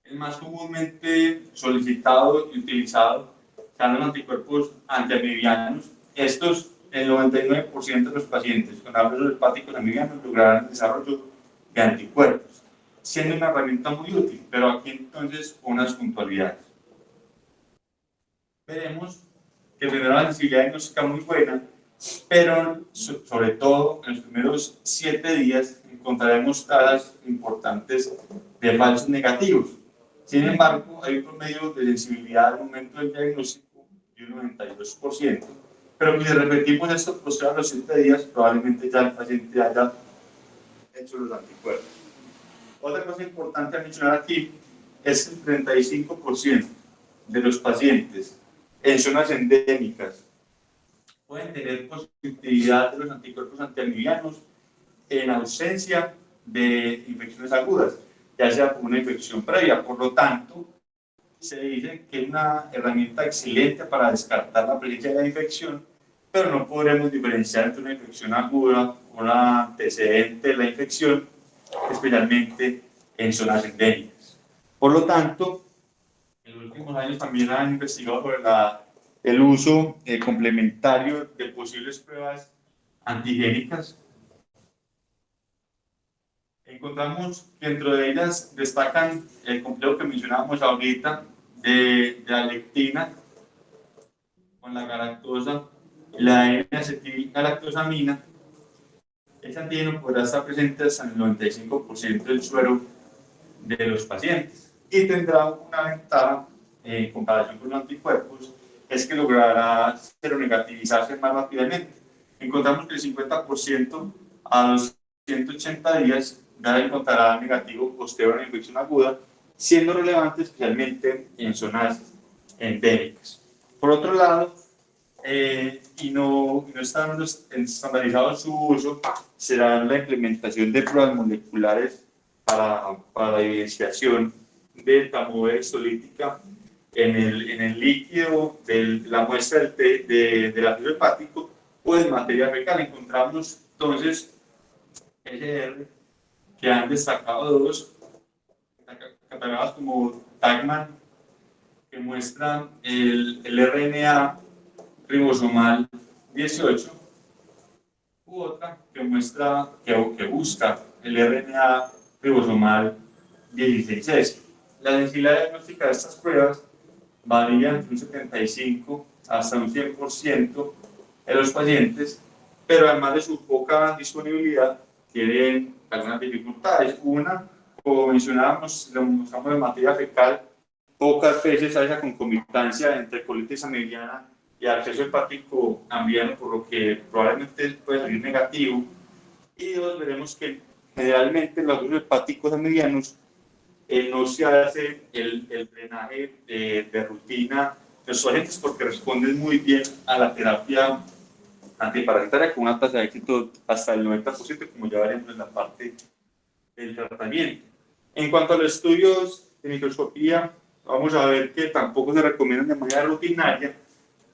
el más comúnmente solicitado y utilizado son los anticuerpos antiamibianos. Estos, el 99% de los pacientes con abscesos hepáticos amibianos lograrán el desarrollo de anticuerpos, siendo una herramienta muy útil, pero aquí entonces unas puntualidades. Veremos que tendrá una sensibilidad diagnóstica muy buena, pero sobre todo en los primeros 7 días encontraremos tasas importantes de falsos negativos. Sin embargo, hay un promedio de sensibilidad al momento del diagnóstico de un 92%, pero si repetimos esto posterior a los 7 días, probablemente ya el paciente haya hecho los anticuerpos. Otra cosa importante a mencionar aquí es que el 35% de los pacientes en zonas endémicas pueden tener positividad de los anticuerpos antiamibianos en ausencia de infecciones agudas, ya sea por una infección previa. Por lo tanto, se dice que es una herramienta excelente para descartar la presencia de la infección, pero no podremos diferenciar entre una infección aguda o un antecedente de la infección, especialmente en zonas endémicas. Por lo tanto, en los últimos años también han investigado sobre el uso complementario de posibles pruebas antigénicas. Encontramos que dentro de ellas destacan el complejo que mencionábamos ahorita de la lectina con la galactosa y la N-acetilgalactosamina. Ese antígeno podrá estar presente hasta en el 95% del suero de los pacientes y tendrá una ventaja en comparación con los anticuerpos, es que logrará seronegativizarse más rápidamente. Encontramos que el 50% a los 180 días ya encontrará negativo posterior a una infección aguda, siendo relevante especialmente en zonas endémicas. Por otro lado, y no está estandarizado su uso, será la implementación de pruebas moleculares para la evidenciación de tamoxifolítica en el líquido de la muestra del ácido hepático o del material fecal. Encontramos entonces SR que han destacado dos catalogadas como Tagman, que muestra el RNA ribosomal 18, u otra que muestra, que busca el RNA ribosomal 16S. La sensibilidad diagnóstica de estas pruebas varía entre un 75 hasta un 100% en los pacientes, pero además de su poca disponibilidad, tienen algunas dificultades. Una, como mencionábamos, lo mostramos en materia fecal, pocas veces hay esa concomitancia entre colitis amibiana y acceso hepático amibiano, por lo que probablemente puede salir negativo. Y dos, veremos que generalmente los accesos hepáticos amibianos no se hace el drenaje de rutina de los pacientes porque responden muy bien a la terapia antiparasitaria con una tasa de éxito hasta el 90%, como ya veremos en la parte del tratamiento. En cuanto a los estudios de microscopía, vamos a ver que tampoco se recomiendan de manera rutinaria,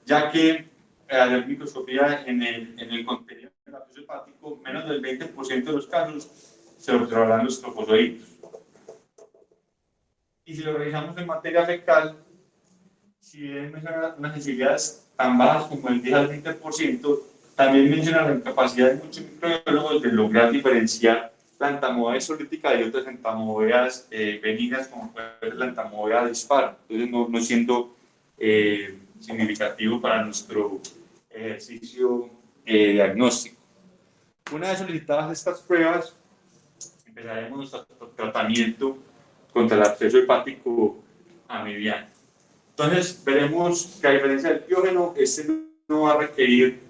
ya que hacer microscopía en el contenido del acceso hepático, menos del 20% de los casos se observarán los trofozoitos. Y si lo revisamos en materia fecal, si bien menciona unas sensibilidades tan bajas como el 10 al 20%, también menciona la incapacidad de muchos microbiólogos de lograr diferenciar la entamoeba isolítica y otras entamoeas benignas, como puede ser la entamoeba dispara. Entonces, no siendo significativo para nuestro ejercicio diagnóstico. Una vez solicitadas estas pruebas, empezaremos nuestro tratamiento contra el absceso hepático amibiano. Entonces, veremos que a diferencia del piógeno, este no va a requerir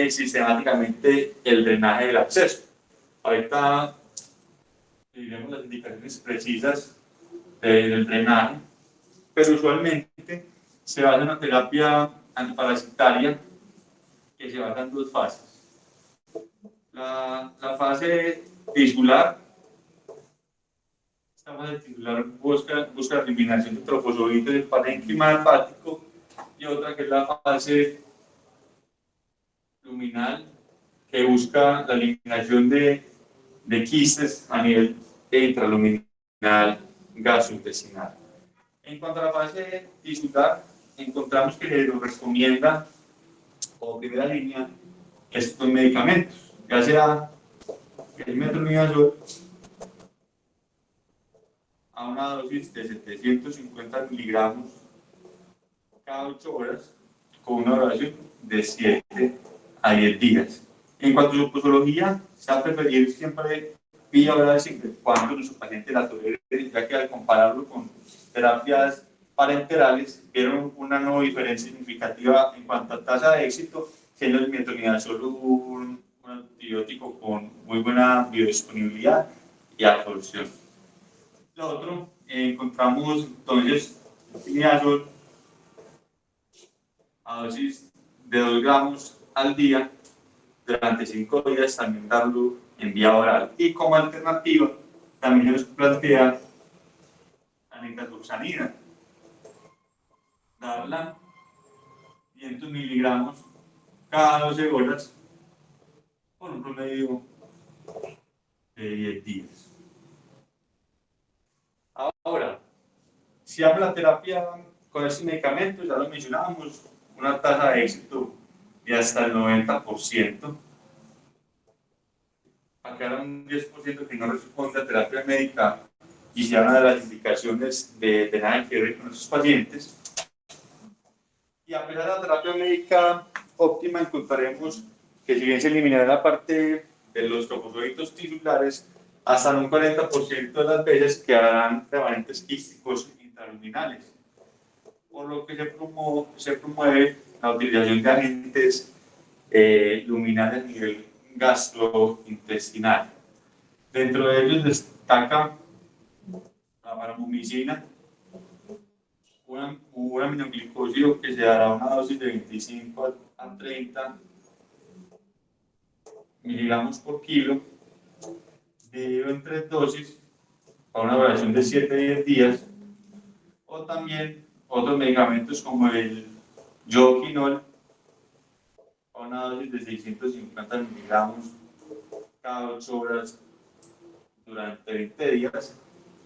sistemáticamente el drenaje del absceso. Ahorita diremos las indicaciones precisas del drenaje, pero usualmente se basa en una terapia antiparasitaria que se basa en dos fases. La fase tisular, esta fase tisular busca la eliminación de trofozoides del parénquima hepático, y otra que es la fase luminal, que busca la eliminación de quistes a nivel intraluminal gastrointestinal. En cuanto a la fase tisular, encontramos que se nos recomienda, como primera línea, estos medicamentos, ya sea el metronidazol a una dosis de 750 miligramos cada 8 horas, con una duración de 7 a 10 días. En cuanto a su posología, se va a preferir siempre vía oral siempre cuando nuestro paciente la tolere, ya que al compararlo con terapias parenterales vieron una no diferencia significativa en cuanto a tasa de éxito, siendo el metronidazol un antibiótico con muy buena biodisponibilidad y absorción. Lo otro, encontramos entonces metronidazol a dosis de 2 gramos al día durante 5 días, también darlo en vía oral. Y como alternativa, también se nos plantea la nitazoxanida, darla 500 miligramos cada 12 horas por un promedio de 10 días. Ahora, si habla la terapia con este medicamento, ya lo mencionábamos, una tasa de éxito de hasta el 90%. Acá era un 10% que no responde a terapia médica y se habla de las indicaciones de nada que ver con esos pacientes. Y a pesar de la terapia médica óptima, encontraremos que si bien se eliminará la parte de los trofozoitos tisulares, hasta un 40% de las veces quedarán remanentes quísticos intraluminales, por lo que se promueve la utilización de agentes luminales a nivel gastrointestinal. Dentro de ellos destaca la vancomicina, un aminoglicosídeo que se dará una dosis de 25 a 30 miligramos por kilo, dividido en 3 dosis, para una duración de 7 a 10 días, o también otros medicamentos como el yoquinol, a una dosis de 650 miligramos cada 8 horas durante 20 días,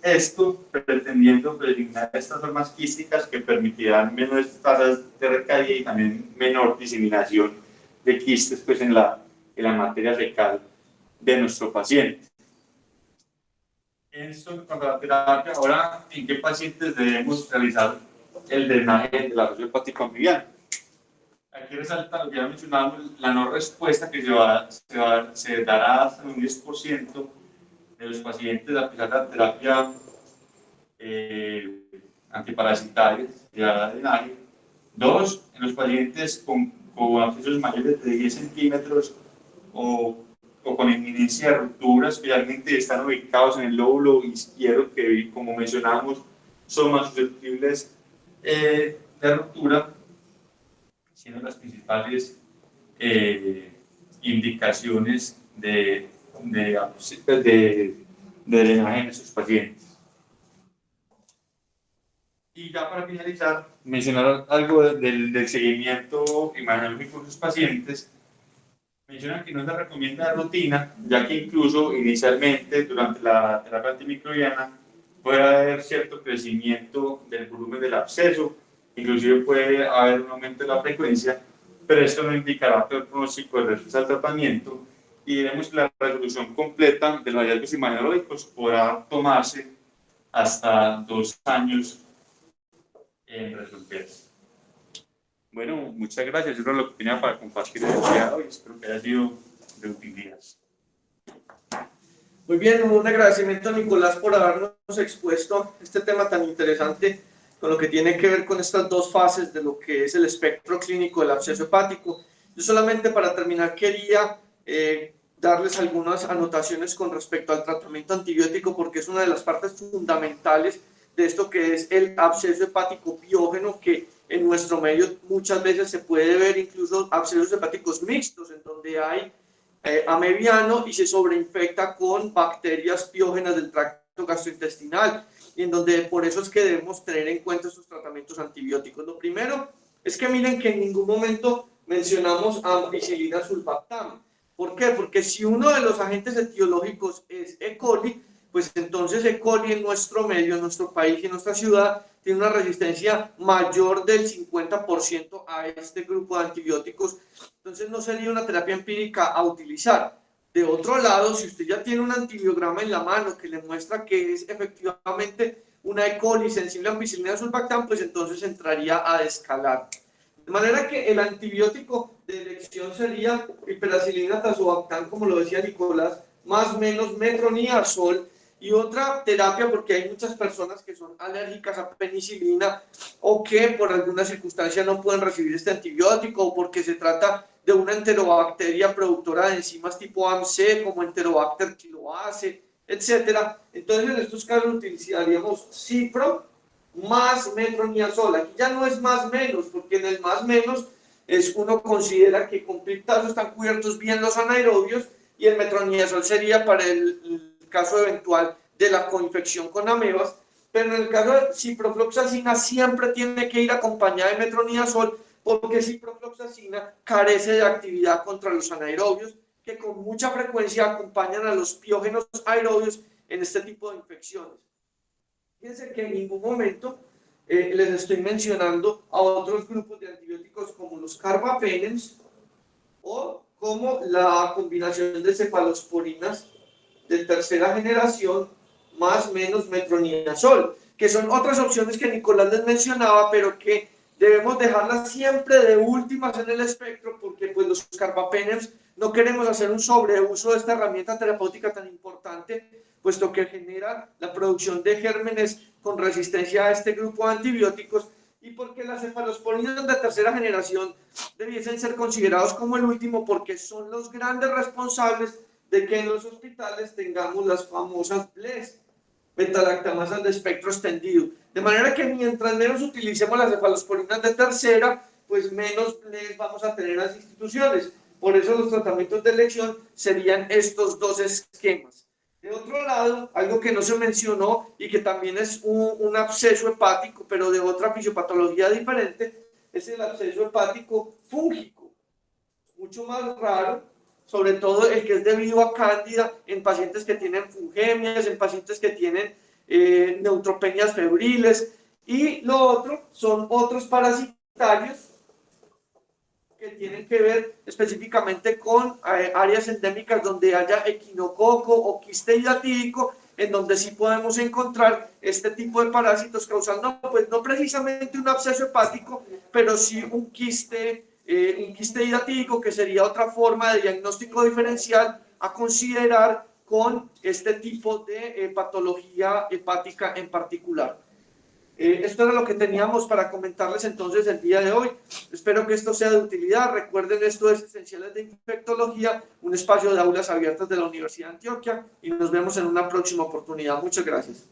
Esto pretendiendo eliminar estas formas quísticas que permitirán menores tasas de recaída y también menor diseminación de quistes pues, en la materia fecal de nuestro paciente. Esto en cuanto a la terapia. Ahora, ¿en qué pacientes debemos realizar el drenaje del absceso hepático anfibiano? Aquí resalta lo que ya mencionábamos, la no respuesta que se dará hasta un 10% de los pacientes a pesar de la terapia antiparasitaria de drenaje. 2. En los pacientes con abscesos mayores de 10 centímetros o con inminencia de ruptura, especialmente están ubicados en el lóbulo izquierdo, que como mencionamos son más susceptibles de ruptura, siendo las principales indicaciones de drenaje en estos pacientes. Y ya para finalizar, mencionar algo del seguimiento imagenológico de los pacientes. Mencionan que no se recomienda rutina, ya que incluso inicialmente durante la terapia antimicrobiana puede haber cierto crecimiento del volumen del absceso, inclusive puede haber un aumento de la frecuencia, pero esto no indicará peor pronóstico de respuesta al tratamiento y diremos que la resolución completa de los hallazgos imagenológicos podrá tomarse hasta 2 años en resolverse. Bueno, muchas gracias. Eso era lo que tenía para compartir el día de hoy. Espero que haya sido de utilidad. Muy bien, un agradecimiento a Nicolás por habernos expuesto este tema tan interesante con lo que tiene que ver con estas dos fases de lo que es el espectro clínico del absceso hepático. Yo solamente para terminar quería darles algunas anotaciones con respecto al tratamiento antibiótico, porque es una de las partes fundamentales de esto que es el absceso hepático piógeno, que en nuestro medio muchas veces se puede ver incluso abscesos hepáticos mixtos, en donde hay amebiano y se sobreinfecta con bacterias piógenas del tracto gastrointestinal, y en donde por eso es que debemos tener en cuenta estos tratamientos antibióticos. Lo primero es que miren que en ningún momento mencionamos ampicilina sulbactam. ¿Por qué? Porque si uno de los agentes etiológicos es E. coli, pues entonces E. coli en nuestro medio, en nuestro país y en nuestra ciudad tiene una resistencia mayor del 50% a este grupo de antibióticos. Entonces no sería una terapia empírica a utilizar. De otro lado, si usted ya tiene un antibiograma en la mano que le muestra que es efectivamente una E. coli sensible a ampicilina sulbactam, pues entonces entraría a escalar. De manera que el antibiótico de elección sería piperacilina tazobactam, como lo decía Nicolás, más o menos metronidazol, y otra terapia, porque hay muchas personas que son alérgicas a penicilina o que por alguna circunstancia no pueden recibir este antibiótico, o porque se trata de una enterobacteria productora de enzimas tipo AMC, como Enterobacter chiloase, etc. Entonces en estos casos utilizaríamos cipro más metronidazol. Aquí ya no es más menos, porque en el más menos uno considera que con piptazo están cubiertos bien los anaerobios, y el metronidazol sería para el caso eventual de la coinfección con amebas, pero en el caso de ciprofloxacina siempre tiene que ir acompañada de metronidazol, porque ciprofloxacina carece de actividad contra los anaerobios, que con mucha frecuencia acompañan a los piógenos aerobios en este tipo de infecciones. Fíjense que en ningún momento les estoy mencionando a otros grupos de antibióticos como los carbapenems o como la combinación de cefalosporinas de tercera generación más menos metronidazol, que son otras opciones que Nicolás les mencionaba, pero que debemos dejarlas siempre de últimas en el espectro, porque pues los carbapenems no queremos hacer un sobreuso de esta herramienta terapéutica tan importante, puesto que genera la producción de gérmenes con resistencia a este grupo de antibióticos, y porque las cefalosporinas de tercera generación debiesen ser considerados como el último, porque son los grandes responsables de que en los hospitales tengamos las famosas BLES, betalactamasas de espectro extendido. De manera que mientras menos utilicemos las cefalosporinas de tercera, pues menos BLES vamos a tener en las instituciones. Por eso los tratamientos de elección serían estos dos esquemas. De otro lado, algo que no se mencionó y que también es un absceso hepático, pero de otra fisiopatología diferente, es el absceso hepático fúngico, mucho más raro, sobre todo el que es debido a cándida en pacientes que tienen fungemias, en pacientes que tienen neutropenias febriles, y lo otro son otros parasitarios que tienen que ver específicamente con áreas endémicas donde haya equinococo o quiste hidatídico, en donde sí podemos encontrar este tipo de parásitos causando, pues no precisamente un absceso hepático, pero sí un quiste hidatídico, que sería otra forma de diagnóstico diferencial a considerar con este tipo de patología hepática en particular. Esto era lo que teníamos para comentarles entonces el día de hoy. Espero que esto sea de utilidad. Recuerden, esto es Esenciales de Infectología, un espacio de aulas abiertas de la Universidad de Antioquia, y nos vemos en una próxima oportunidad. Muchas gracias.